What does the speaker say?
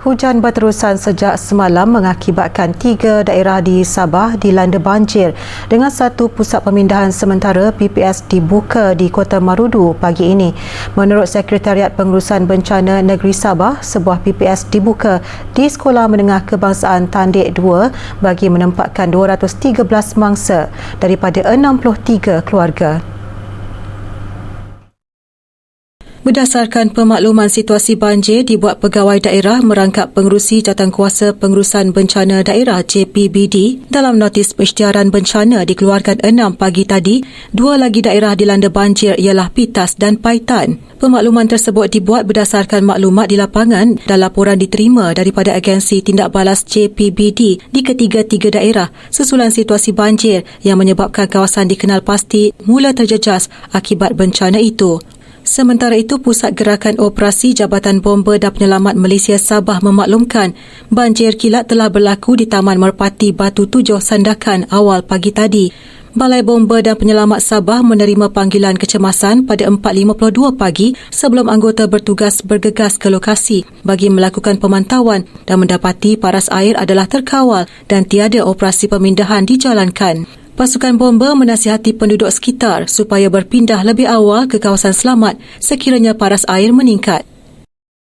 Hujan berterusan sejak semalam mengakibatkan 3 daerah di Sabah dilanda banjir dengan satu pusat pemindahan sementara PPS dibuka di Kota Marudu pagi ini. Menurut Sekretariat Pengurusan Bencana Negeri Sabah, sebuah PPS dibuka di Sekolah Menengah Kebangsaan Tandik 2 bagi menempatkan 213 mangsa daripada 63 keluarga. Berdasarkan pemakluman situasi banjir dibuat pegawai daerah merangkap pengerusi Jawatankuasa Pengurusan Bencana Daerah JPBD dalam notis pengisytiharan bencana dikeluarkan 6 pagi tadi. 2 lagi daerah dilanda banjir ialah Pitas dan Paitan. Pemakluman tersebut dibuat berdasarkan maklumat di lapangan dan laporan diterima daripada agensi tindak balas JPBD di ketiga-tiga daerah susulan situasi banjir yang menyebabkan kawasan dikenal pasti mula terjejas akibat bencana itu. Sementara itu, Pusat Gerakan Operasi Jabatan Bomba dan Penyelamat Malaysia Sabah memaklumkan banjir kilat telah berlaku di Taman Merpati Batu 7 Sandakan awal pagi tadi. Balai Bomba dan Penyelamat Sabah menerima panggilan kecemasan pada 4.52 pagi sebelum anggota bertugas bergegas ke lokasi bagi melakukan pemantauan dan mendapati paras air adalah terkawal dan tiada operasi pemindahan dijalankan. Pasukan bomba menasihati penduduk sekitar supaya berpindah lebih awal ke kawasan selamat sekiranya paras air meningkat.